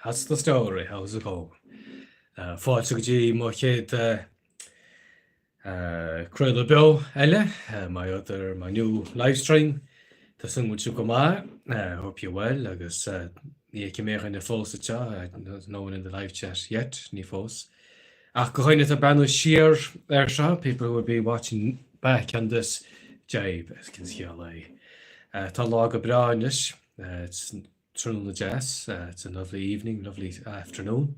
That's the story. How's it going? Fáilte go dtí má chéad cruile beo eile, my new live stream. Tás an muú go má, hope you're well, agus ní aici méach in fós atá, no one in the live chat yet, ní fós. Ach go chuine a brand sheer seo, people will be watching back on this jibe, as can see all tá lá go bráinis, it's Trún the Jazz, it's a lovely evening, lovely afternoon.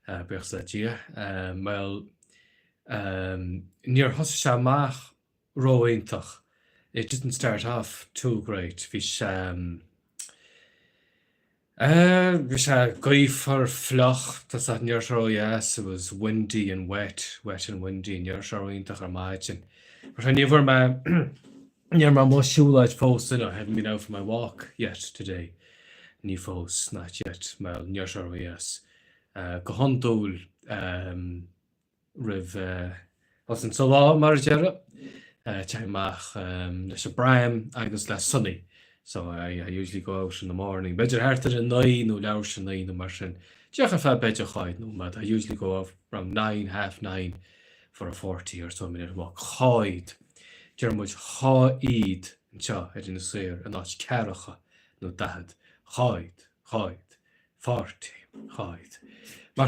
Bech that year. Well, near Hoshamach Rointach, it didn't start off too great. Vish a guy for floch, that's at near Sharo, yes, it was windy and wet and windy near Sharointach or Margin. But I never near my most shoe light posted, I haven't been out for my walk yet today. Ní fós, not yet, well, near Sharo, yes. Go hondúil rih wasn't so lá mar dearad teach leis Spraoi agus le sunny, so I usually go out in the morning. Beidir hartar in 9 nó leabhar sin 9 nó mar sin. Deach fe beidir chaid nó, but I usually go out from 9, half 9 for a 40 or so minute walk. Chaid. Dear much chaid anseo in the saoir an áit cearacha nó dahad. Chaid, 40, chaid. Mar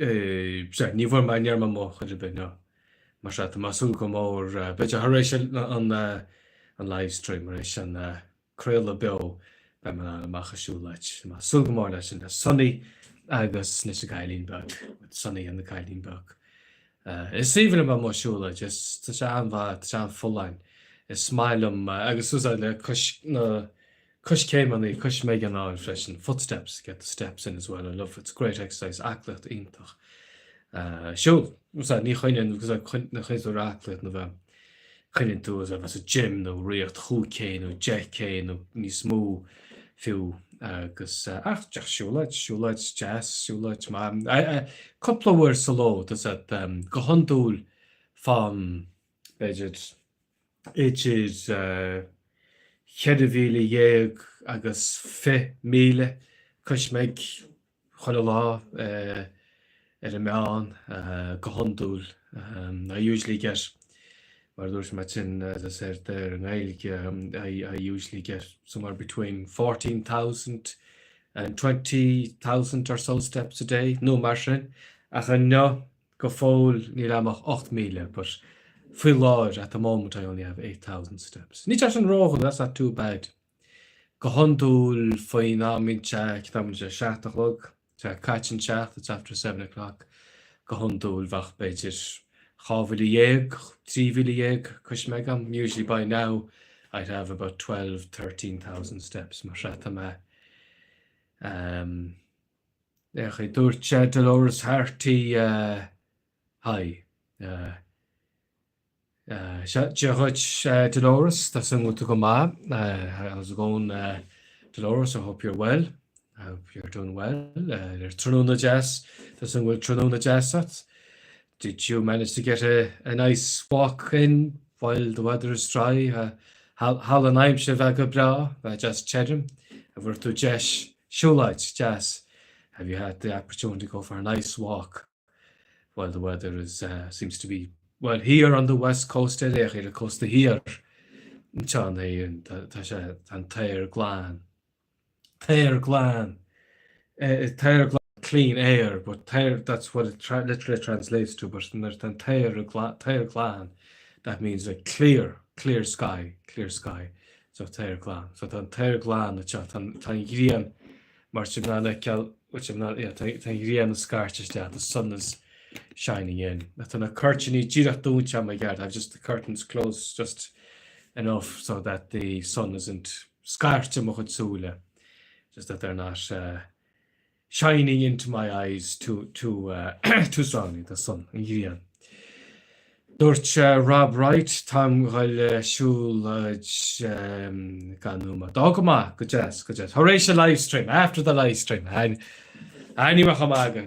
ní bhfuair mai nearma mo chuidir bit ná. Mar tá masúil go mór beidir éis an livestream éis an cruile beo be man amachchasú leit. Masúil go mór leis an sunny agus leis a cailín bag, with sunny and the cailín bag. Is even about more siúla, just tá sé anmha, tá sé an fullein. Is smailm agus ús le Cush came on the Cush Megan on fresh and footsteps, get the steps in as well. I love it. It's great exercise. Aclet intach. Sure, was that ní chuine because I couldn't na chuid aclet na bheith. Chuine tú as a gym no riocht chucé no jacké no ní smó fiú agus ach siúlait jazz siúlait ma a couple of words solo does that go hondúil fan budget it is Cheadmhíle dhéag agus 5,000 cos méid chuile lá ar a meán go hondúil. I usually get, mar dúirt me sin as I said there in Gaelic, I usually get somewhere between 14,000 and 20,000 or so steps a day. No mar sin. Ach an no go fóil ní amach 8,000, but full large at the moment I only have 8,000 steps. Ní an rógan, that's not too bad. Go hondúil faoin ámín teach tá muid seaach lug, te caitin teach, it's after 7 o'clock. Go hondúil bhach beidir chábhíle dhéag, tríbhíle dhéag, cos megam. Usually by now I'd have about 12,000-13,000 steps. Mar seata me. I dúirt Dolores Harty hi. Dolores, that's an to come up. How's it going, Dolores? I hope you're well. I hope you're doing well. There's Trún the Jazz. That's an Trún the Jazz. Did you manage to get a nice walk in while the weather is dry? Hal an aim se bheith go bra, just Chedham. We're to Jesh Shoelight, Jazz. Have you had the opportunity to go for a nice walk while the weather is seems to be well here on the west coast here coast here John and Tyre Glan clean air, but Tyre, that's what it literally translates to, but there's Tyre Glan, that means a clear sky, so Tyre Glan, so Tyre Glan Grian Marchimana which I'm not Grian Scarchester, the sun is shining in. That's an a curtain my God. I've just the curtains closed just enough so that the sun isn't scarching, just that they're not shining into my eyes too strongly. The sun. Dúirt Rob Wright, Tom Gail Shul Ganuma. Dogma, good jazz. Horatio live stream after the live stream. Ní machamaga.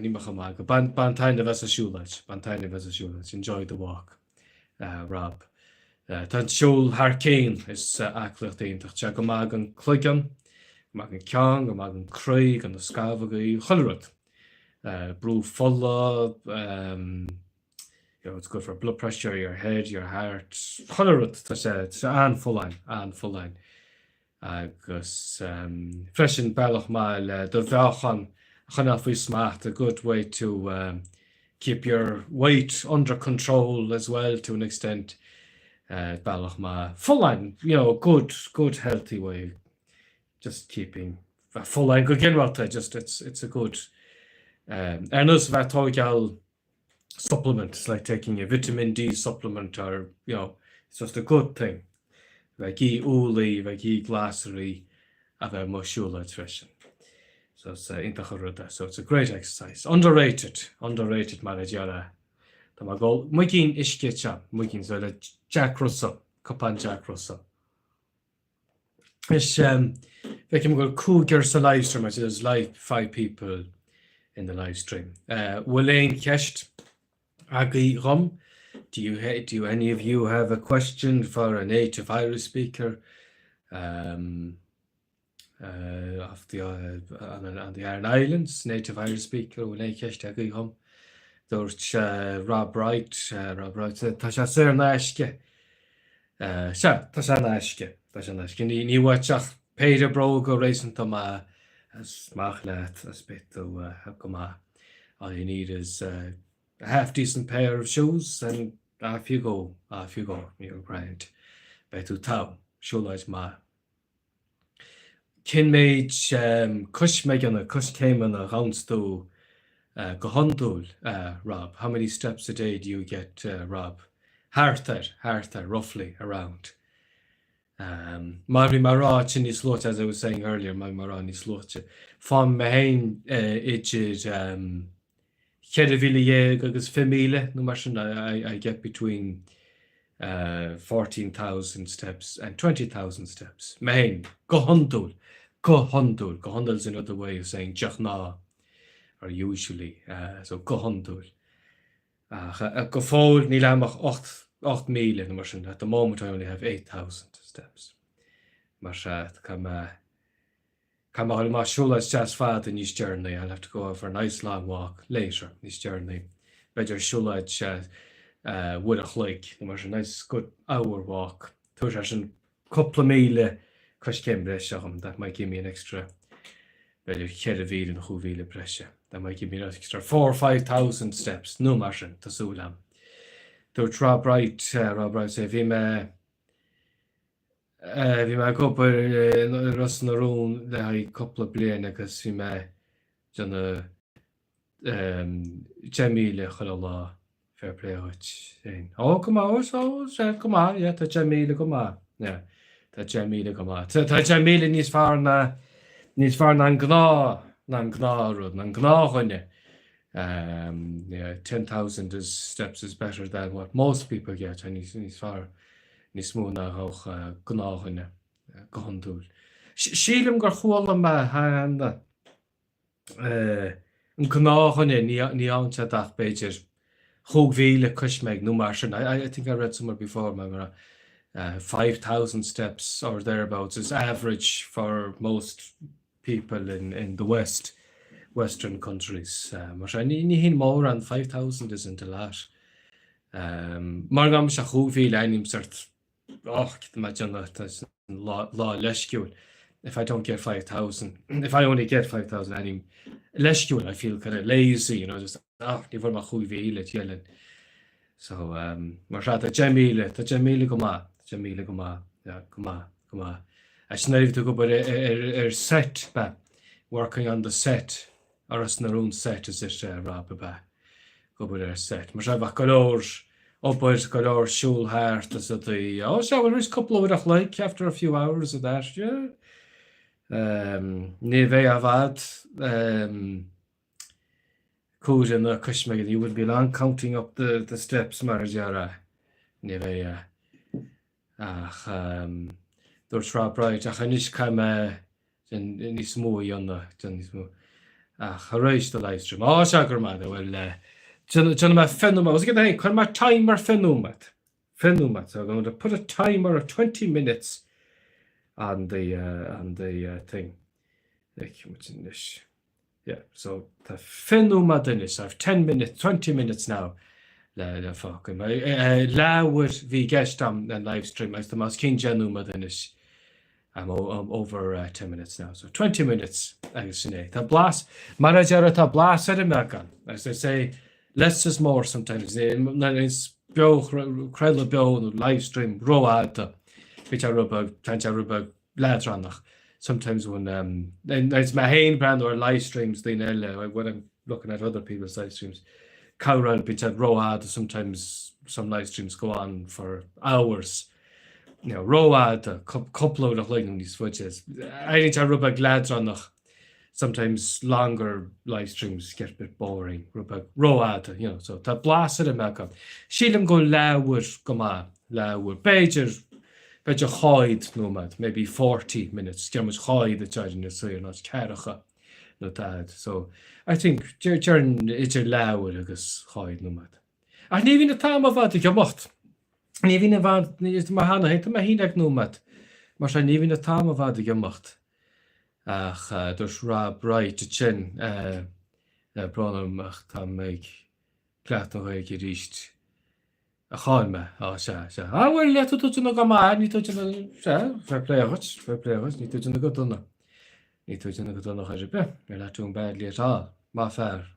Bantain of us a shoelage. Enjoy the walk, Rob. Tan Shul Harkane is aclachtíntacht. Te go mag an cluigan, mag an ceang go mag an craig an na scabhagaí choilead. Brew fulla, it's good for blood pressure, your head, your heart. Choilead tá sé an fullain. Agus freisin bailach máil do bheachan chana faoi smacht, a good way to keep your weight under control as well to an extent. Bailach má fullain, good healthy way. Just keeping fullain go ginralta, just it's a good nus bheith supplement. It's like taking a vitamin D supplement, or it's just a good thing. Bheith í úlaí, bheith í glasarí a bheith maisiúla freisin. So it's intach ruda. So it's a great exercise. Underrated mar a deara. Tá má go muigín isce muigín so le Jack Russell, Copan Jack Russell. Is bheith go cúgur sa live stream, there's like 5 people in the live stream. Walain Kecht, Agi Rom, do any of you have a question for a native Irish speaker on the Iron Islands? Native Irish speaker, Walain Kecht, Agi Rom. There's Rob Wright, tá sé sér na eisce. Tá sé na eisce. Ní bhaiteach Peterborough go rééisanta má smach leat as bit go má. All you need is a half decent pair of shoes and off you go, you're grand. Betú tá, siúlaid má. Cin méid cus céim an a roundstú go handúil, Rob. How many steps a day do you get, Rob? Hartar, roughly around. Mari mará chin is lot, as I was saying earlier, my mará is lot. From main itchid Chedavillier agus femile, no matter I get between 14,000 steps and 20,000 steps. Main go handúil. Go handúil is another way of saying jachna, or usually, so go handúil. Go fóil ní leamach 8 mile no mar. At the moment I only have 8,000 steps. Mar come on, my shoulders just fat in this journey. I'll have to go for a nice long walk later this journey. Better shoulders would a like. It was a nice good hour walk. There's a couple of mile that might give me an extra better Chedavid and Huvile pressure. That might give me an extra 4,000 or 5,000 steps. No margin to Sulam. There's Rob Wright say vi me go ras na rún le ha couple blian agus vi me janna 10 mile chola lá fair play áit. Come on, yeah, tá 10 mile come on. Yeah, tá 10 mile come on. Tá 10 mile níos far na gná chuine. Yeah, 10,000 steps is better than what most people get, and níos far. Ní smó na hoch gnáhanne go handúil. Sílim gur chuala me handa an gnáhanne ní anse dach beidir chóghvíle cusmeig no mar. I think I read somewhere before, 5,000 steps or thereabouts is average for most people in the Western countries. Mar ní hín mór an 5,000 isn't a lot. Mar gam se chóghvíle einim sort imagine that's law lescule. If I don't get 5,000, if I only get 5,000, any lescule, I feel kind of lazy, just never my chuivile yelling. So marshata Jamile goma, yeah, goma. I snave to go but set ba working on the set or a own set is it Rob ba go but set. Marshava colors. Upwards got our shul heart as at the there's a couple of it like after a few hours of that, yeah. Neve avad Kujan the Kushmeg, you would be long counting up the steps, Marjara. Neve there's Rob Bright, Achanish come in this movie on the Harish the live stream. Shagarmada, well John my fenum, I was going to my timer fenumat. So I'm going to put a timer of 20 minutes on the thing. Yeah, so the fenú madinis. I've 10 minutes, 20 minutes now. Le fucking Lawr vi guest on live stream. As the most king genu madinis. I'm over 10 minutes now, so 20 minutes. Agus sinné. Tá blas, manager tá blas at American. As they say, less is more sometimes. It's bio credible bio live stream road. Which I rubber ladranach. Sometimes when it's my hain brand or live streams when I'm looking at other people's live streams. Cowrad bit at road. Sometimes some live streams go on for hours. You know, road a couple of lightning these switches. I think I rubber ladranach. Sometimes longer live streams get a bit boring. Road, you know, so that blasted him back up. She'll go lawr go ma lawr Beidja chaid nómad, maybe 40 minutes. Gemmas chaid a charging the suir not caracha no dad. So I think Jern idir lawr agus chaid nómad. Ach ní vín a tam of vad ik mocht. Ní vín a vad is ma hana het ma hinak nómad. Mar sé ní vín a tam of vad ik mocht. Ach dus ra bright to chin bronum ach tam meig plat no ik richt. A chain me, se. Well, let to no go ma, ní to fair play ní to go donna. Ní to go donna cha be. Let to badly at all. Ma fair.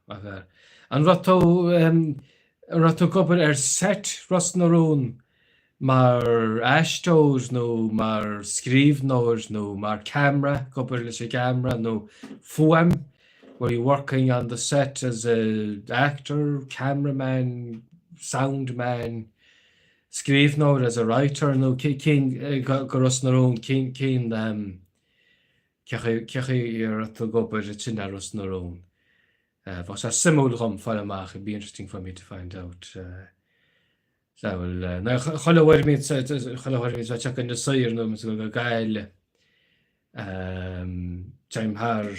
An ratto couple set rust na roon. Mar ashtos no, mar skrivnors no, mar camera, couple camera no, foam. Were you working on the set as a actor, cameraman, sound man, skrivnor as a writer, no king goros na own king cechi to go by the chinaros na own. Was a simul rum fallamach, it'd be interesting for me to find out. So will now cholawar me check in the sire no so go gael time har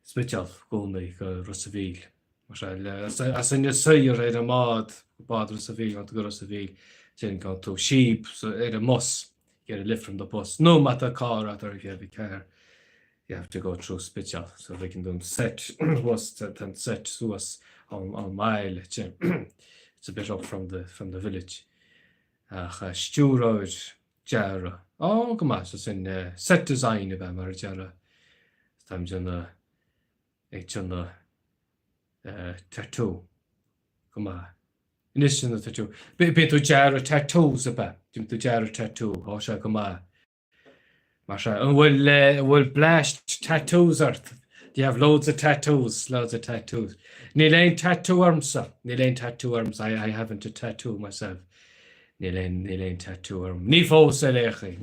special go me go Rosseville. As in the sire a mod bad Rosseville want to go Rosseville then go to sheep so a must get a lift from the bus no matter car or if you have a car you have to go through special so they can do set was and set was on mile it's a bit up from the village Steward Jara oh come on so in set design about mar Jara times on the tattoo come on initial the tattoo bit to Jara tattoos about to Jara tattoo oh sha come on Marsha will blast tattoos earth. You have loads of tattoos. Nilain tattoo arms. I haven't a tattoo myself. Nilain tattoo arm. Ni fos elechi.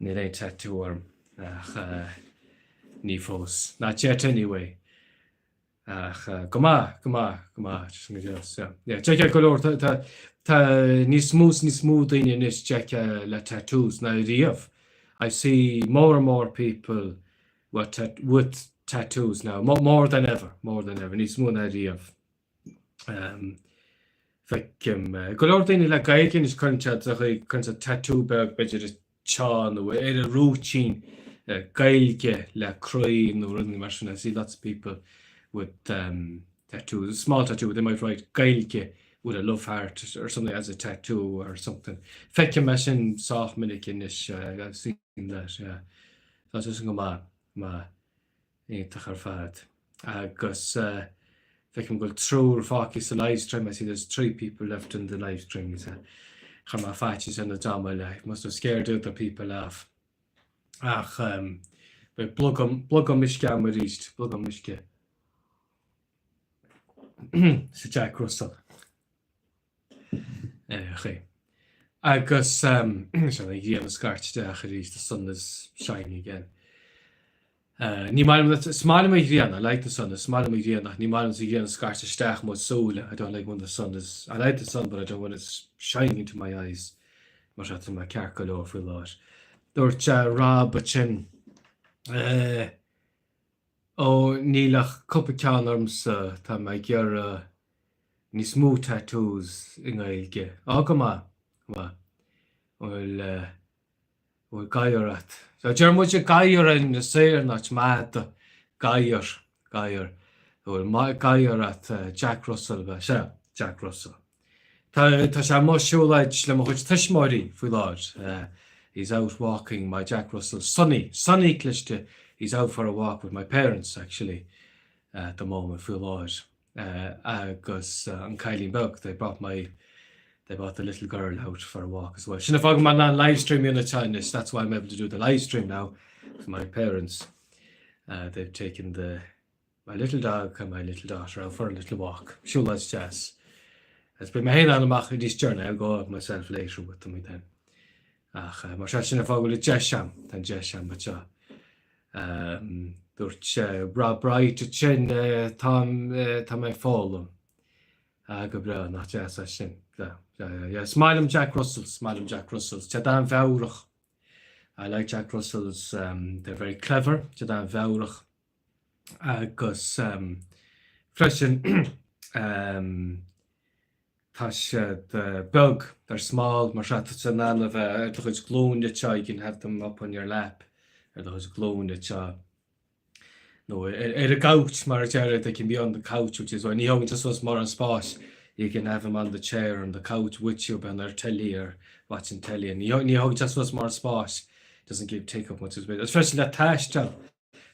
Nilain tattoo arm. Ni fos. Not yet anyway. Come on. Yeah, check your color. Ni smooth in this check la tattoos. Now the I see more and more people with tattoos now, more than ever. It's more an idea of Golordini la gaikin is concha tattoo berg budget cha no a routine gailke la croy no running machine. I see lots of people with tattoos, small tattoo, they might write gailke with a love heart or something as a tattoo or something. Fecke machine soft minute in this I've seen that, yeah. That's just go ma fad. Agus if can go through focus the live stream. I see there's 3 people left in the live stream. Come my fatches in the drama life. Must have scared other people off. Ach but plug on mishka marist, plug on mishka. So Jack Russell. Okay. Agus so I give a scratch there the sun is shining again. Ní maim smile me again. I like the sun. Smile me again. Ní maim again scratch the stach mo soul. I don't like when the sun is. I like the sun, but I don't want it shining into my eyes. Much at my carcass or for lot. Dorcha ra bachin. Oh, nílach cuppa arms tá mai gur ní smooth tattoos in gailge. Oh, come on. Well, bhfuil gaiir at. So dear muid gaiir in na séir nach mad gaiir bhfuil gaiir at Jack Russell se Jack Russell. Tá sé mo siúlaid le mo chuid tuismóirí faoi láir. He's out walking my Jack Russell. Sunny cliste. He's out for a walk with my parents actually at the moment faoi láir. Agus an Kylie Bug, they brought the little girl out for a walk as well. Sinna fág man an live stream in Chinese. That's why I'm able to do the live stream now with my parents. They've taken my little dog and my little daughter out for a little walk. Siúlaid jazz. It's been my hand on this journey. I'll go up myself later with them then. Mar sinna fág le Jesham, tan Jesham but dúirt bra bright chin tá mé fálam. Go bra nach jazz sin. Yeah, Smilem Jack Russells. Chedan Vaurach. I like Jack Russells. They're very clever. Chedan Vaurach. Agus freshen the bug. They're small. Marshat of a glow in the cha. You can have them up on your lap. There's glow in the cha. No, a couch, Marjara, they can be on the couch, which is when you just was more on spot. You can have them on the chair on the couch with you on their telly or watching telly, and you just was more spot. Doesn't take up much space, especially that tash job,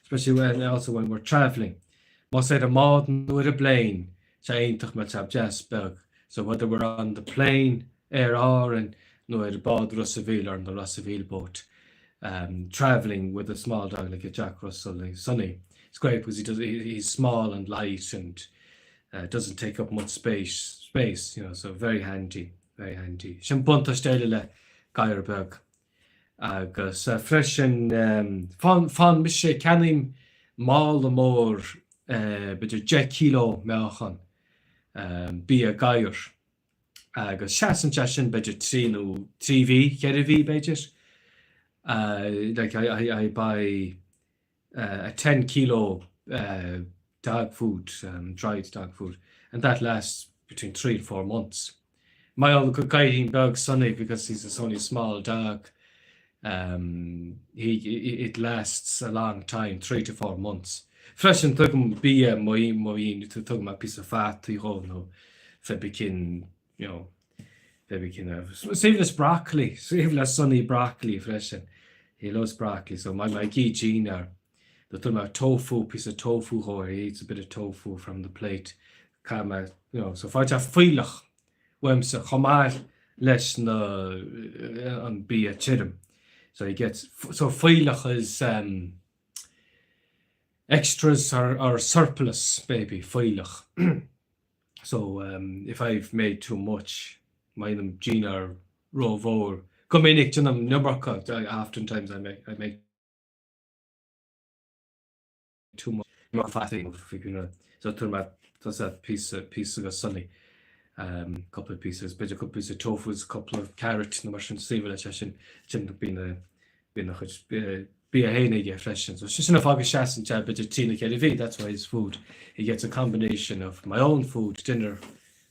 especially when we're traveling. Must say the modern with a plane, so whether we're on the plane, air or and the Bod Russaville or on the Russaville boat, traveling with a small dog like a Jack Russell, like Sonny. It's great because he's small and light and doesn't take up much space, so very handy. Sin bunta stéile le gaiir beg. Agus freisin fan mis sé cenim mála mór beidir 10 kilo meachan bí a gaiir. Agus seasan sin beidir 3V, cheirihí beidir. Like I buy a 10 kilo dog food, dried dog food, and that lasts between 3 to 4 months. My old guiding dog Sonny, because he's only a small dog, it lasts a long time, 3 to 4 months. Fresh and tugum be a moin to tugum a piece of fat to hold no febikin, save less broccoli, Sonny broccoli fresh. He loves broccoli, so my key gene are the piece of tofu, or he eats a bit of tofu from the plate. So if I have filach, wemse chomar lesh na on be a chidum. So he gets filach is extras or surplus, baby, filach. So if I've made too much, my gene are rove over. Gominich junam nuberka. Oftentimes I make too much more fatty. So that's that piece of Sunny. Couple of pieces, a couple pieces of tofu, a couple of carrots, no mushroom civil session, been a hennig fresh. So she's enough of a chas and chat, but a tina KDV, that's why his food. He gets a combination of my own food, dinner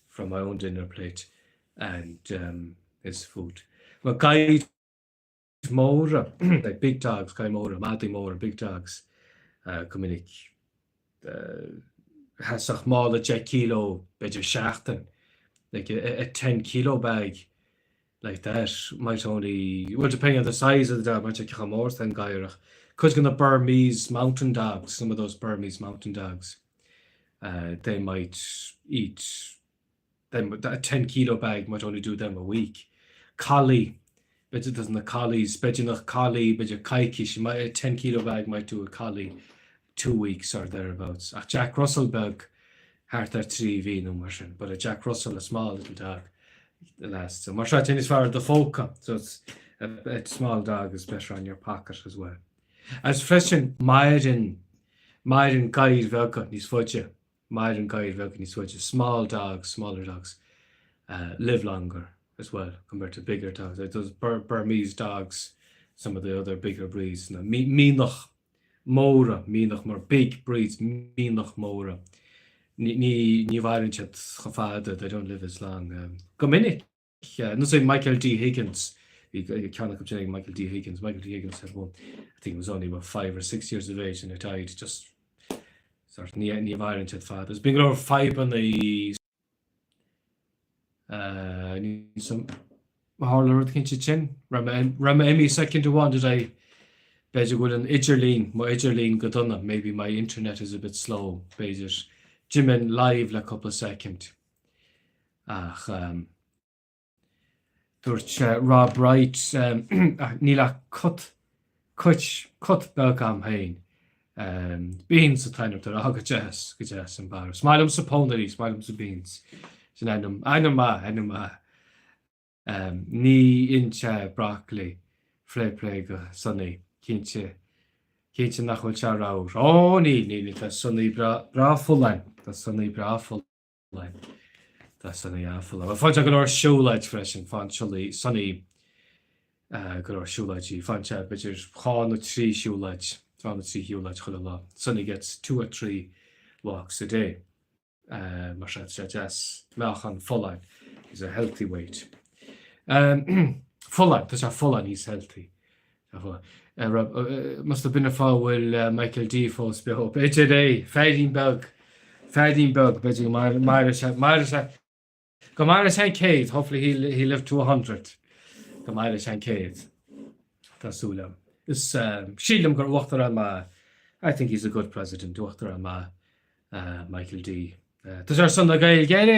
from my own dinner plate, and his food. Well, guide more like big dogs, guy more, Matty more, big dogs. Communic has a small 10 kilo better shachten, like a 10 kilo bag like that might only, well, depending on the size of the dog, might take more than gairach. Because the Burmese mountain dogs, some of those Burmese mountain dogs, they might eat them. A 10 kilo bag might only do them a week. Collie, but it doesn't. The collies, but you know, collie, but your kaikish, a 10 kilo bag might do a collie 2 weeks or thereabouts. A Jack Russell bag, hard at 3V no version, but a Jack Russell, a small little dog, the last. So much is for the foca, so it's a small dog is better on your pocket as well. As freshen Myron guide velka his fudge, Myron guide velka his fudge. Small dogs, smaller dogs, live longer as well compared to bigger dogs. Like those Burmese dogs, some of the other bigger breeds. Mínach Mora, Mínach more big breeds, Mínach Mora. Ní variant chafada, they don't live as long. Gominnick, no say Michael D. Higgins, You can't come Michael D. Higgins. Michael D. Higgins had one. I think he was only about 5 or 6 years of age, and he died just sort of ní bhairn had fad. There's been over 5 on the some Harler cinse chin. Rama Emmy second to one did I beidir go an Idirlín go donna. Maybe my internet is a bit slow. Beidir Jimin live a couple of seconds. Ach dúirt Rob Wright níla cut belgam hain. Beans a time of the aga jazz and bar. Smile sa pondary, smile sa beans. Sin einum ma. Ní inche broccoli, play go sunny, kinche nachhol cha raur. Oh, ní, that's sunny bra full line. That's sunny bra full line. That's sunny full line. I find I got our show light fresh and fan sunny got our show light. You find chat, but there's 3 show lights. Sunny gets 2 or 3 walks a day. Just full line is a healthy weight. Full line, that's a full line, he's healthy. Must have been a foul with Michael D. Falls behope. HA, Fading Bug, Beijing Gamaris and Kate. Hopefully he lived to 100. Gamaris and Kate. That's Ulam. This Sheelam got walked around my. I think he's a good president. Walked around my Michael D. Does our son the guy get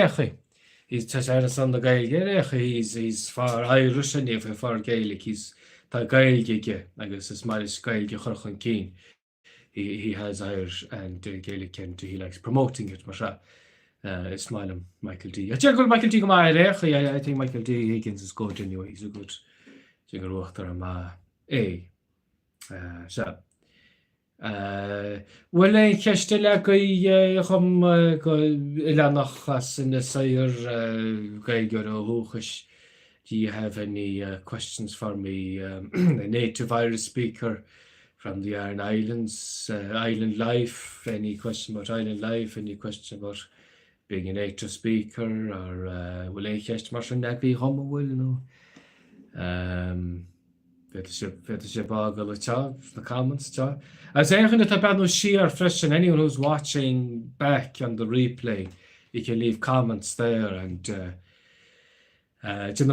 He's just our son the guy get He's far Irish and if far Gaelic. He's the guy get. I guess it's my Gaelic Chorchan Keen. He has Irish and Gaelic and he likes promoting it. Masha. Smile him, Michael D. I think Michael D. I think Michael D. Higgins is good anyway. He's a good. Jingle walked around my so. Well, I catch the like Ilanachas in the Sire Gaigo. Do you have any questions for me? A native Irish speaker from the Iron Islands, island life. Any question about island life? Any question about being a native speaker? Or will I catch Marshall Nagby Homo? Will the comments. I was saying that about no sheer fresh and anyone who's watching back on the replay, you can leave comments there and I'll do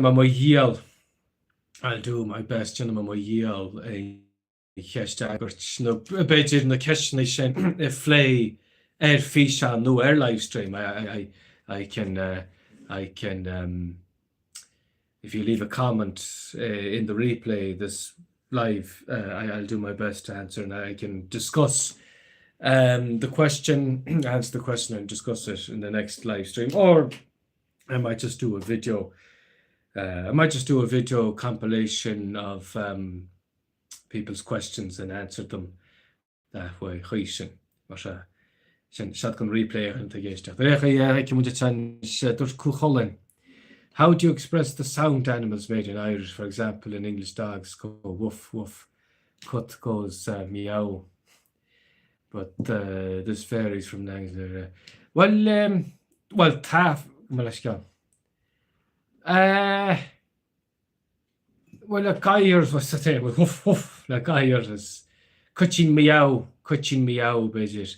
my best. A hashtag no beidir na question flay fisha no air live stream. I can if you leave a comment in the replay this live, I'll do my best to answer and I can discuss the question, answer the question and discuss it in the next live stream, or I might just do a video. I might just do a video compilation of people's questions and answer them that way. Shotgun replay and how do you express the sound animals made in Irish? For example, in English, dogs go woof woof, cut goes meow, but this varies from language. Well, taff. Well, a gaiers was the thing. Woof woof. Like gaiers is cutching meow, beijir.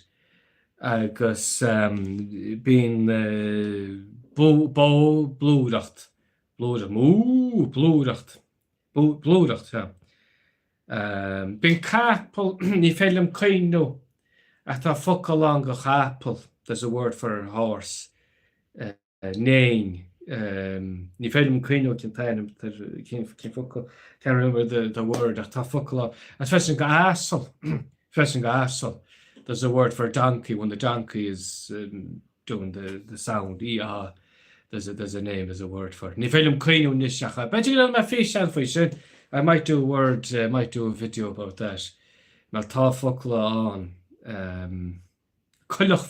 Agus being blúdacht, yeah. Being capel, ní fellum kaino, at a fuck along a capel. There's a word for a horse. Neighing. Ní fellum kaino can't remember the word. At a fuck along. Especially gasol. There's a word for a donkey when the donkey is doing the sound. There's a name, there's a word for it. I might do a word, might do a video about that. Chuilech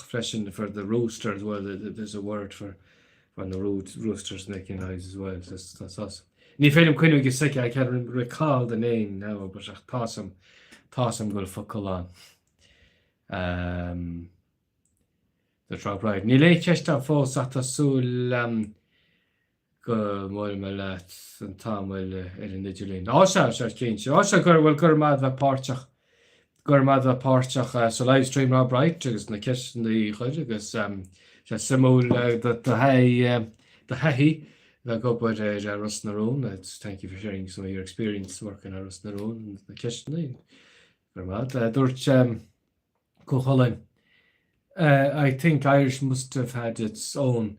freshen for the rooster as well. There's a word for when the roosters making noise as well. That's awesome. I can't recall the name now, but I'm going to fuckle on. The drop right. Nile Chester falls at a soul go mór me leat an táil an nidulín. Á se cínse. Á se gur bhfuil gur mad bheith páirteach gur mad bheith páirteach sa livestream rá bright agus na cean í chuide agus se simú the hehí that go by Russ Narone. Thank you for sharing some of your experience working at Russ Narone and the kitchen. I think Irish must have had its own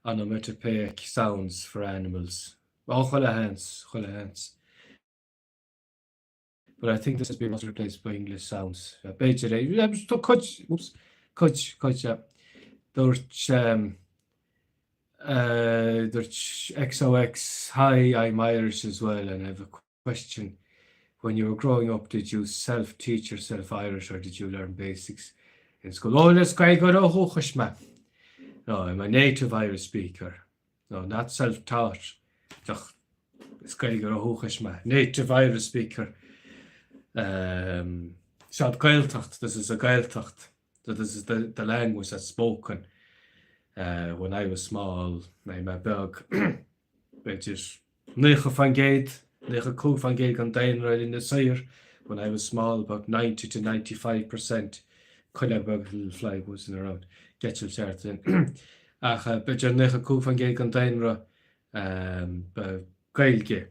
onomatopoeic sounds for animals. Chuile hands. But I think this has been replaced by English sounds. There's XOX. Hi, I'm Irish as well, and I have a question. When you were growing up, did you self-teach yourself Irish, or did you learn basics in school? Oh, let's go to No, I'm a native Irish speaker. No, not self-taught. Native Irish speaker. This is a Gaeltacht. This is the language that's spoken. When I was small, my bug, which is Nicha van Gate, Nicha Cool van Gate on Dainra in the Sire. When I was small, about 90 to 95% Cullabug flag was in around. Get your chart in. But you're Nicha Cool van Gate on Dainra, Gailge,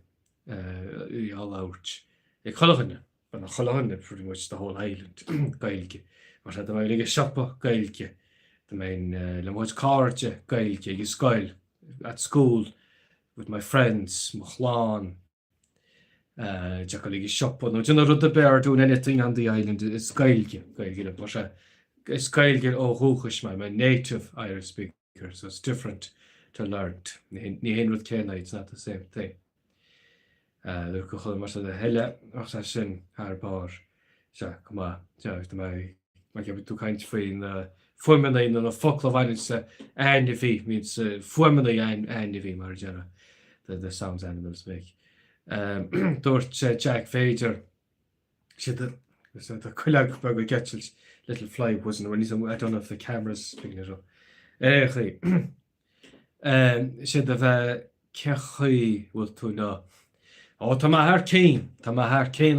all out. A Colorina, but a Colorina pretty much the whole island, Gailge. But at the way, a shopper, Gailge. The main le muid cáirte gailge ag scoil at school with my friends, Machlan, Jackaligi shop. No, you know, the bear doing anything on the island is gailge, but it's gailge Hóchais, my native Irish speaker, so it's different to learn. Ní hen with Kenna, it's not the same thing. There go chuil mar the helle ach sin haar bar. So come on, so my give two kinds faoin Fuimena in a folklore violence anivy means fuimena anivy marjana the sounds animals make. Dort Jack Fager she the Kullag Burger Getchels little fly wasn't when I don't know if the camera's picking it up. She the Kechi will to know. Oh, Tamahar Kane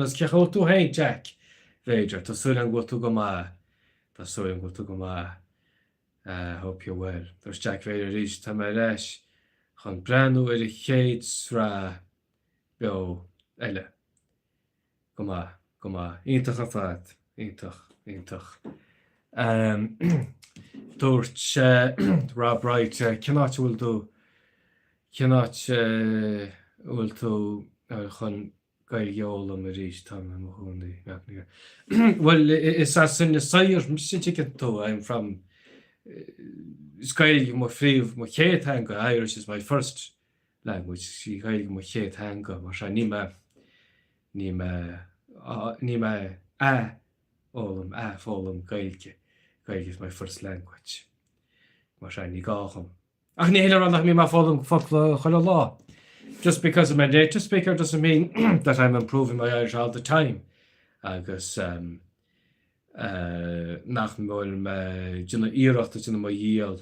as Kecho to hey Jack Fager to Sulan go to go ma. So I'm going to go hope you're well. There's Jack Vader reached Tamaresh. Chon Branu Shades fra Bio Elle. Come on. Intach of that. Intach. Dorch Rob Wright cannot will to Chon Gail am reach time well, it's as in the sire to I'm from Sky free of my hanga. Irish is my first language. She my hanga, Masha Nima Folum Gailke. Gail is my first language. Masha Nigahum. Ach Nihila on me my Folum Follow. Just because I'm a native speaker doesn't mean that I'm improving my Irish all the time. Agus nach móil me duna íireachta duna mo díal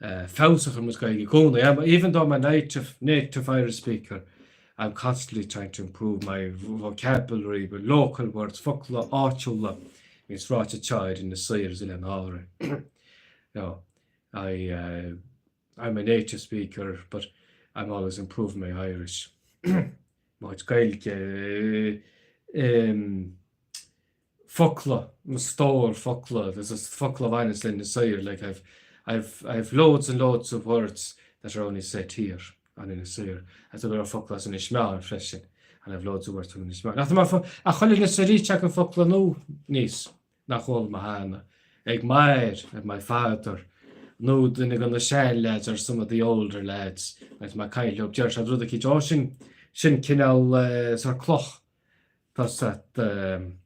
fásacha mus gaige gcóna. Even though I'm a native Irish speaker, I'm constantly trying to improve my vocabulary with local words, folklore, áitiúla, means ráte child in the sires in an hour. No, I'm a native speaker, but I'm always improving my Irish. It's gailge folklore, folklore. There's a folklore violence in the sire. Like I've loads and loads of words that are only said here and in the sire. As a lot of folklore in Ishmael freshen, and I've loads of words in Ishmael. Nothing more for a chole na siri check and folklore no niece. Nach all mahana. Eg mair and my father. No, then they're gonna share lads or some of the older lads. Like my kind of church, I'd rather keep Shin Kinnell sir cloch. That's that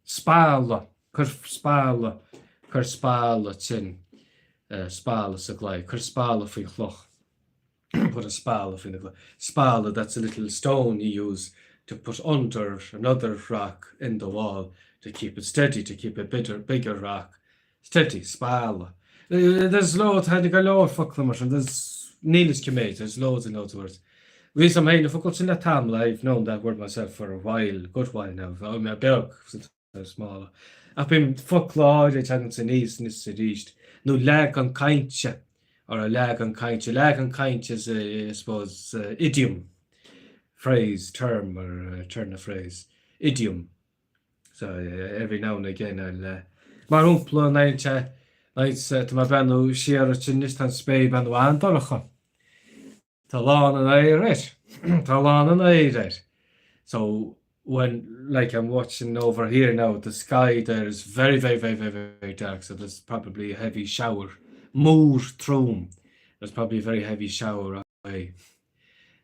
spala, cur spala chin, spala saglai, cur spala for cloch. Put a spala in the cloch. Spala, that's a little stone you use to put under another rock in the wall to keep it steady, to keep a bigger rock steady. Spala. There's loads, had to go lower fuck them, and there's Neelish Kemate, there's loads and loads of words. We some hey, difficult in that time. I've known that word myself for a while, good while now. I'm a big, small. I've been folklore, I think it's an east, and it's east. No lag on kindche, or a lag on kindche. Lag on kindche is, I suppose, idiom, phrase, term, or turn of phrase, idiom. So every now and again, I'll mar umpla nights to my band, share a chinist and spay band, one dollar. Talán an Irish. Talán an Irish. So when, like, I'm watching over here now, the sky there is very, very, very, very, very dark. So there's probably a heavy shower. Moor through. There's probably a very heavy shower away.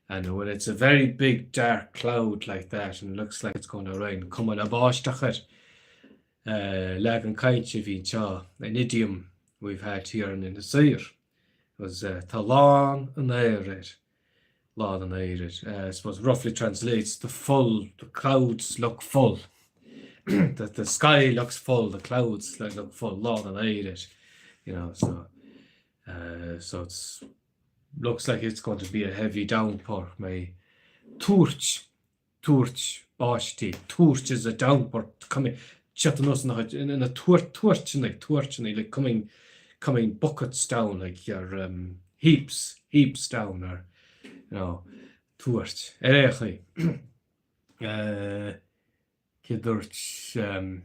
And when it's a very big dark cloud like that and it looks like it's going to rain, come on a báisteachar, lag an cainte bhí seo, an idiom we've had here in the Sire was Talán an Éiread. Lá an Éiread. I suppose roughly translates the clouds look full. The sky looks full, the clouds look full, Lá an Éiread. You know, so it's looks like it's going to be a heavy downpour. My Túirt, báistí. Túirt is a downpour coming. Chattanus in a tuirtini, like coming buckets down, like your heaps down, or you know, túirt. Erechly. Kidurt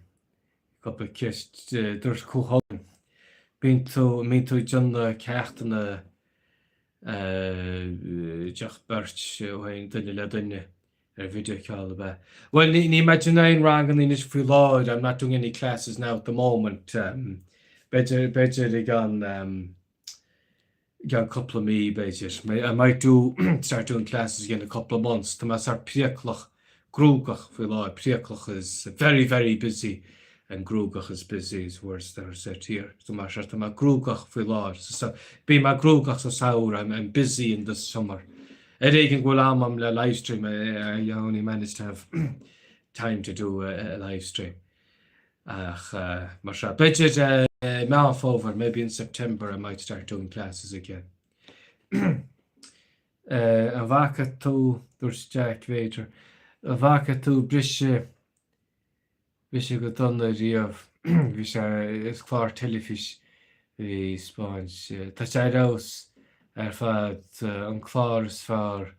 couple of kist durt cool. Been to John the cat and the Jack Birch when didn't let in a video call about. Well, imagine I'm wrong and English free law. I'm not doing any classes now at the moment. Better they gone a couple of me basis. I might start doing classes again in a couple of months. To my start priaclach, grúgach free law. Priaclach is very, very busy. And grúgach is busy is words that are said here. So my grúgach free law. So be my grúgach so sour. I'm busy in this summer. Can go on the live stream. I only managed to have time to do a live stream. Budget mouth over. Maybe in September I might start doing classes again. A vaka to there's Jack Vader. A vaka to brishe go done the riamh. Is clár telefish the sponge. Touch out house. Fad an chlár is fearr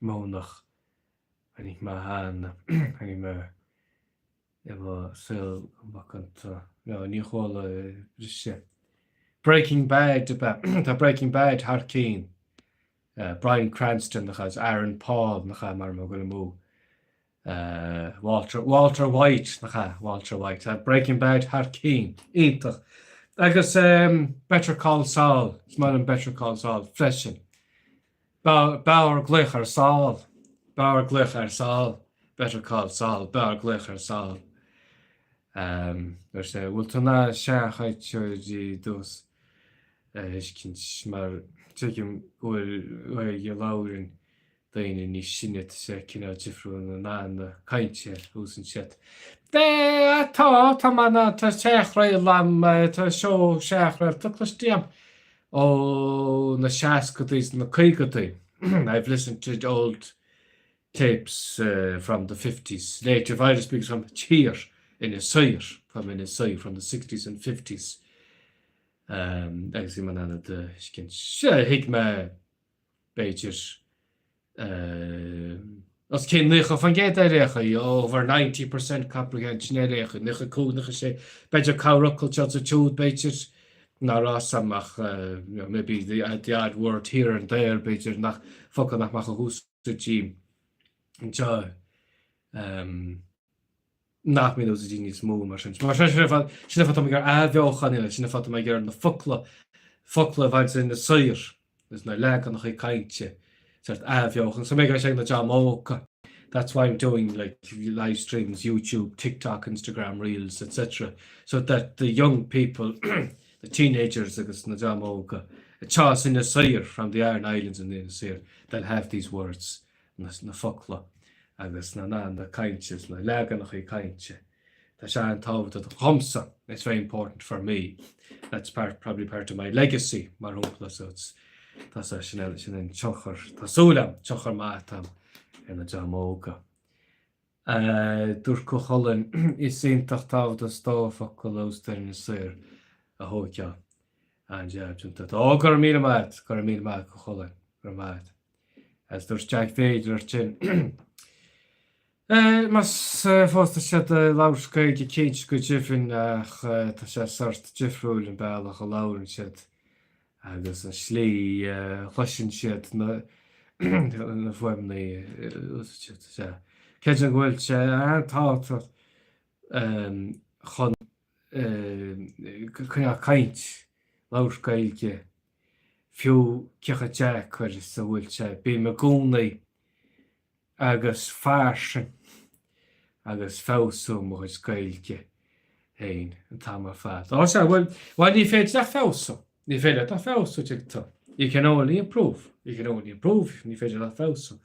mónach anig má hána anig má sil bacanta ní chóla brise. Breaking Bad tá Breaking Bad thar cín. Bryan Cranston nachas Aaron Paul nacha mar mo go mú. Walter White nacha Walter White. Breaking Bad thar cín. Ítach. Agus Better Call Saul, smail Better Call Saul, freshen. Bauer Glicher Saul, Better Call Saul, Bauer Glicher Saul. There's well to na shaachait di dos. Iskins maar taken where you lauren dain in sinnet sekina tifru na the kaintje who's in shit. Tá mana tá seachra lam tá show seachra tuclastiam. Oh, na shaskatis na kaikati. I've listened to old tapes from the 50s. Native Irish speaks from cheer in a sire from the 60s and 50s. Agus man an de skin hiik me beetjes as cin nucha fan gé récha over 90% comprehension récha nucha cúnacha sé beidir cáracle a túd beitjes na rasamach maybe the odd word here and there beidir nach foca nach mach a hús team nach mé os dí smó mar sinna fat mé gur ahheochan sinna fat mé gur na fokla bhaid in na saoir is na le an nach kaintse ahheochan so mé sé na jamóca. That's why I'm doing like live streams, YouTube, TikTok, Instagram Reels, etc. So that the young people, the teenagers agus na jamóca a chas in the saoir from the Iron Islands in the Sire that have these words na fokla. Agus na kaintjes na legan nach kaintje. Tá sé an tábhat the chomsa. It's very important for me. That's probably part of my legacy, mar hopla, so it's Tá sin in chochar Tásúlam chochar mátam ina jamóga. Dúr go cholann is ionintach tábhacht a stáfach go lóstar na suir a thóceá an deabúnta. Gur mí maid go cholann gur maid. As dúirt Jack féidir sin. Mas fásta sé láircaid go céint go ddifrin tá sé sort difriúil an bailach a lárann siad agus an slí chluisin siad na bhfuimnaí Cé an bhfuil sé antá chun caint láircailge fiú cecha deach chuir sa bhfuil sé bí me gúnaí agus fearsin agus fású mo is gailge hain an tam fat. Sé bhfuil ní féidir a fású. Ní féidir a fású tá. You can only improve. Ní féidir a fású.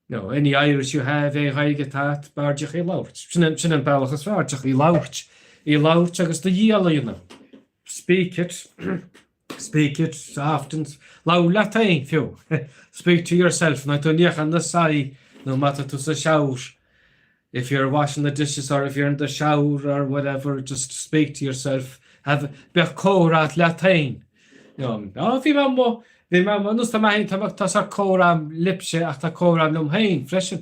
No, any Irish you have haige tat bardeach í láirt. Sin an bailachas feardeach í láirt. Í láirt agus do díalaína. Speak it often. Lau latain few. Speak to yourself. Na tuníach an na sai, no matter to the shower. If you're washing the dishes or if you're in the shower or whatever, just speak to yourself. Have bech córat latain. Bhí mamma nus tá maithín tá sa córam lipse ach tá córam lom hain freshen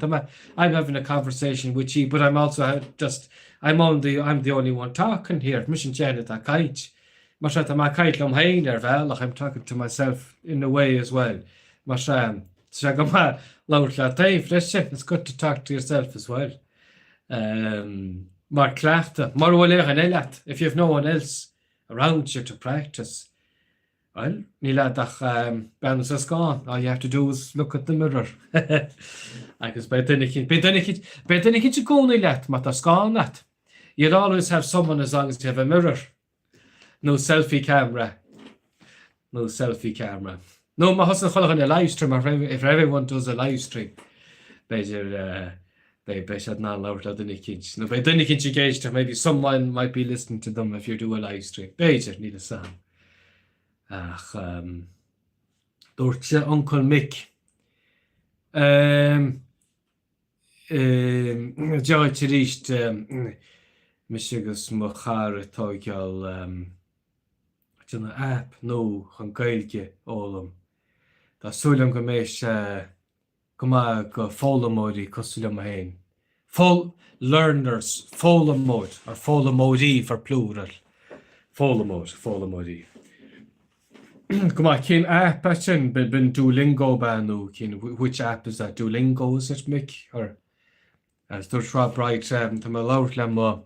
I'm having a conversation with you, but I'm also I'm the only one talking here. Mission Janet a kite. Mar tá má caiit lom hain bhealach I'm talking to myself in a way as well. Mar go má láir latain freshen. It's good to talk to yourself as well. Mar cleachta, mar bhfuil an eileat. If you have no one else around you to practice, well, ní leadach ben sa scáin. All you have to do is look at the mirror. Agus be duine cin gúnaí leat má tá scáin leat. You'd always have someone as long as you have a mirror. No selfie camera. No, má hosan cholach in a live stream. If everyone does a live stream, beidir beisiad ná láir le duine cinint. No, be duine cinint géiste, maybe someone might be listening to them if you do a live stream. Beidir ní a sam. Ach, dúirt sé Uncle Mick. Deáid ríist mis agus mo chara tágeall duna app nó chun gailge ólam. Tásúlam go mééis go go fólamóidí cosúlam a hain. Learners, fólamóid, or fólamóidí for plural. Fólamóidí. Go má cin app sin bin Duolingo banú which app is that? Duolingo is it, Mick? Or as dúirt Rob Bright tá má láir le mo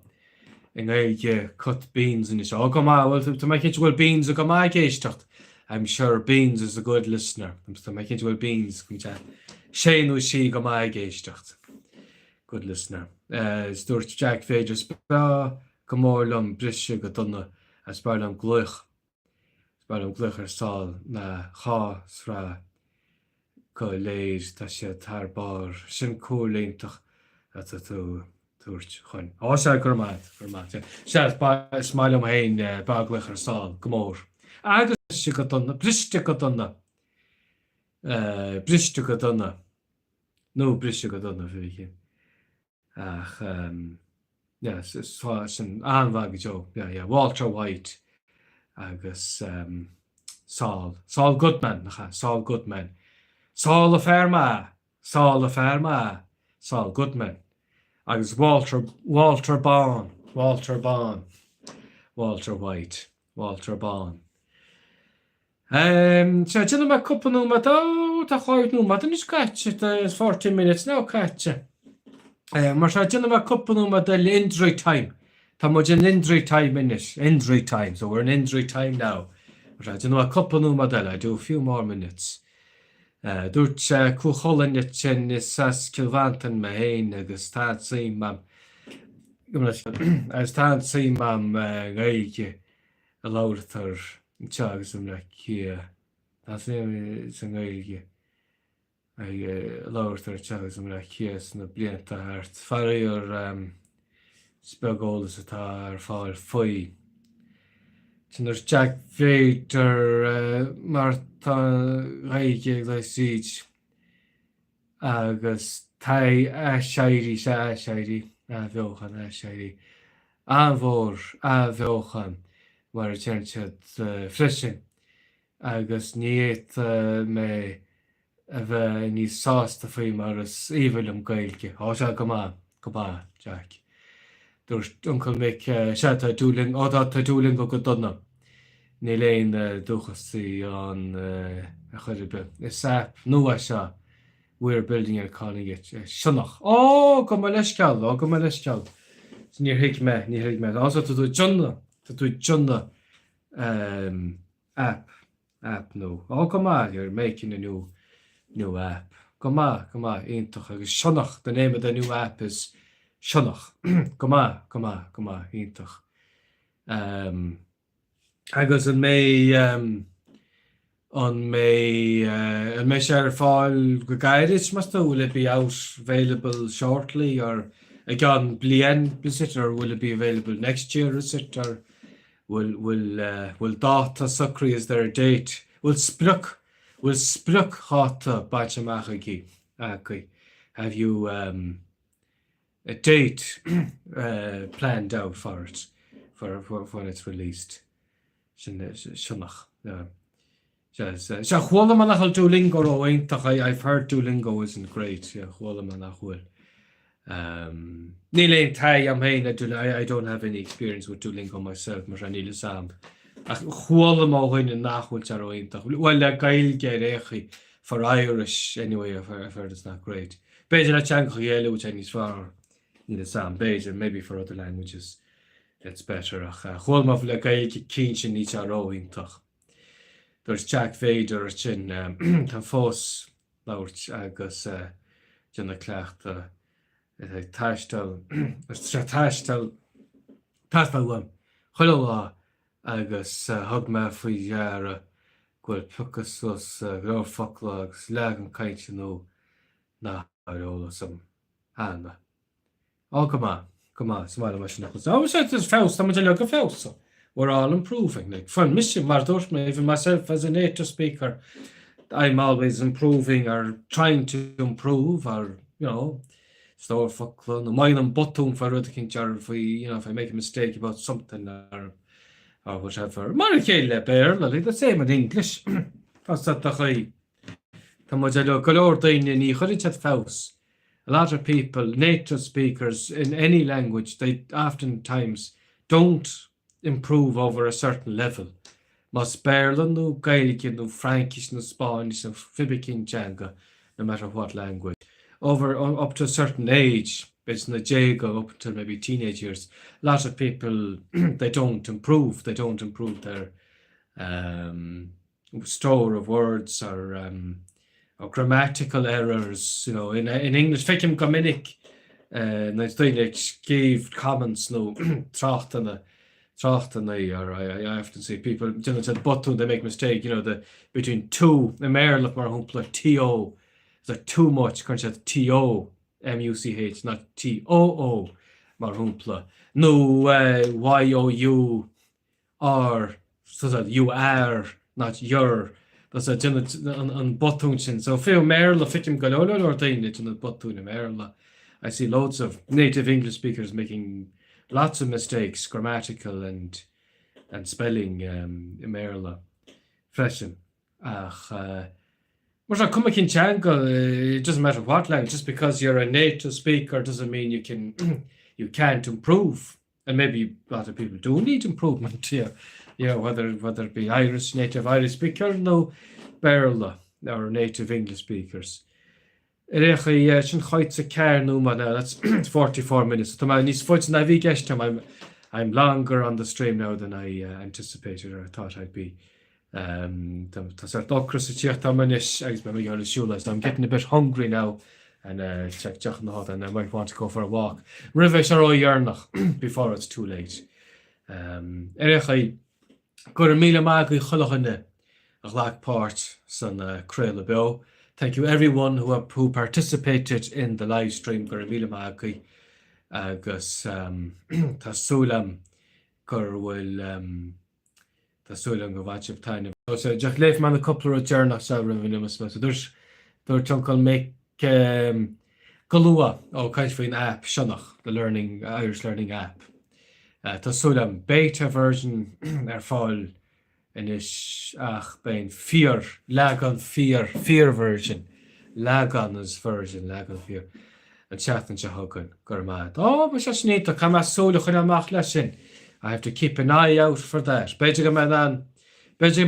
in éige cut beans in is. Go má bhfuil tá má cinint bhfuil beans a go má géistecht. I'm sure Beans is a good listener. Tá má cinint bhfuil Beans séanú sí go má géistecht. Good listener. Dúirt Jack féidir spá go mórlam brise go donna a spálam gluich. Spálam gluich sáil na chá srá go léir tá sé tar bar sin cóléintach a tú dúirt chuin. Se gur maid. Se smáilm hain bagluich sáil go mór. Agus si go donna, briste go donna. Briste go donna. No, briste go donna fi chin. Ach, sin anmhaga jo. Walter White agus Saul Goodman. Saul Goodman. Saul a Ferma. Saul Goodman. Agus Walter Bond. Walter White. Walter Bond. Dina me cúpanú ma tá cháidnú ma is caite is 40 minutes now caite. Mar dina me cúpanú ma del injury time. Tá mu an injury time injury time, so we're in injury time now. Mar dina me cúpanú ma del, I do a few more minutes. Dúirt cúcholanne sin is sas kilvantan me hain agus tá sí mam as tá sí mam gaige a láirtar agus le cia. Tá san gaige láirtar tegus le chias na blianta hart. Faríor spególas atá fáil faoi. sin Jack Vader Martha Raige le siege agus tai shairi a bheochan anmhór a bheochan mar a teirtead freisin agus níiad me a bheith níos sásta faoi mar is íbhfuilm gailge se go má Jack. Dúirt uncle Mick se tá dúling go donna. Ní léon dúchasaí an a chuidir be. Is sap nua se we're building a calling sinnach. Go mai leisceall. Níor hiic me. Also tá tú Jonna app no. Go má you're making a new app. Go má iontach agus sinnach. The name of the new app is sinnach. Go má iontach. Agus an mé sé fáil go gaiirid must will it be out available shortly or again blian visit or will it be available next year is it or will data sucri is there a date will spluck hot batch have you a date planned out for it for when it's released sinnach Chhualamanach Duolingo ointach I've heard Duolingo isn't great Chhualamanach will Níl tai am hain I don't have any experience with Duolingo myself mar níl sam Chhualam óhain in nachhfuil ar ointach well le gailge réchi for Irish anyway I've heard it's not great Beidir a teancha chéile which níos far níl sam Beidir maybe for other languages it's better chhualamh le gailge cín níos ar ointach There's Jack Vader sin tá fós lauert agus Jonna Clacht taistal chuá agus thug me faoi deara ghfuil puchas gráfolagus le an caiinte nó náróla sam hána. Go má smáile me sin is fés tá le go fés. We're all improving. Like fun mission even myself as a native speaker, I'm always improving or trying to improve or store for no mind and bottom for other things if I make a mistake about something or whatever. Marikele bear like the same in English. That's that the a lot of people, native speakers in any language, they oftentimes don't improve over a certain level. Mas Berlin no Gaelic no Frankish no Spanish no Fibikin Janga, no matter what language. Up to a certain age, it's na Jago up until maybe teenage years. A lot of people they don't improve their store of words or grammatical errors. In English, Fikim Gomininic gave comments no trachtana. Or I often see people said button they make mistake between two Merle mar humpla TO is too much concept TO MUCH not TOO mar humpla no YOU or so that you are not your that's a on button so few Merle fikim galolo or dain it in the button Merle I see loads of native English speakers making lots of mistakes, grammatical and spelling Merla. Freshen. It doesn't matter what language, just because you're a native speaker doesn't mean you can't improve. And maybe a lot of people do need improvement here. Whether it be native Irish speaker, no Merla or native English speakers. That's 44 minutes. I'm longer on the stream now than I anticipated or thought I'd be. I'm getting a bit hungry now and and I might want to go for a walk. Before it's too late. Thank you everyone who participated in the live stream. Agus Tasulam Gurwil Tásúla go bhaid tainine. Deach léh man na coppla dearnach se rihannimas me. Dúir tuncail mé golua ó caiith faoin app sionnach the Irish Learning app. Tásúla beta version fáil inis ach ben legan fear version. Legan is version, legan fear. An chatan se hagan gur mad. Oh, but that's neat. Come as solo chun amach lesson. I have to keep an eye out for that. Beidir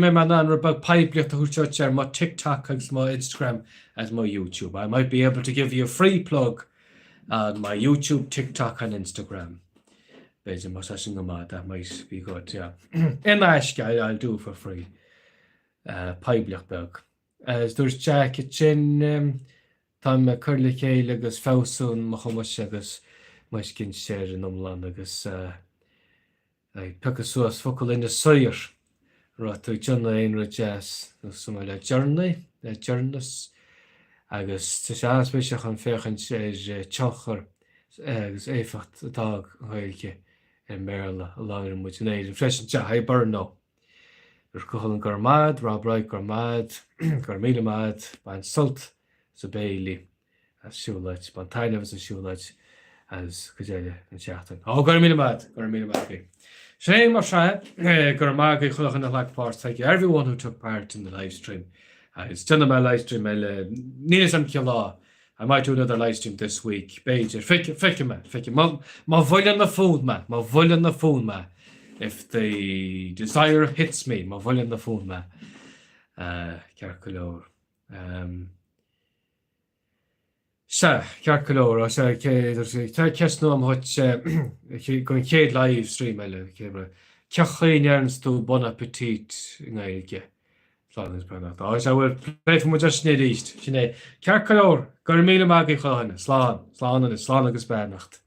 me man an about pipelet who church my TikTok and my Instagram as my YouTube. I might be able to give you a free plug on my YouTube, TikTok and Instagram. Beidir mas asing mad, that might be good, yeah. In Ashka I'll do for free. Pipelet bug. As there's Jack chin tá me chuirla chéile agus fásún mo chumas agus mais cin séir an omlan agus pecha suas focail ina soir ra tú Johnna aon ra jazz suma le journalist agus tá sé anspéiseach an féchan sé teachar agus éfacht atá hailce méla a láir an muid néidir freisin te ha burno. Gur cochail an gur mad, rá braid gur mad, gur míle mad, bain sult sa béili as siúlaid, ban taineh as a siúlaid as goéile an seachtain. Gur míle mad bí. Sé mar se gur mag chulachan na Blackpart. Thank you everyone who took part in the live stream. It's done my live stream nílas an cilá. I might do another live stream this week. Beidir, fice me. Ma bhuilean na phone ma. If the desire hits me, ma bhuilean na phone ma. Cear go leor. Se cear go leor a sé ceisnú am thuit gon chéad live stream eile cechaí nearns tú bon appetit ngaige. Slán brennach. Tá sé bhfuil léif mu just snéad íst. Sinné cear go leor gur míle mag chuhanna slán agus bearnacht.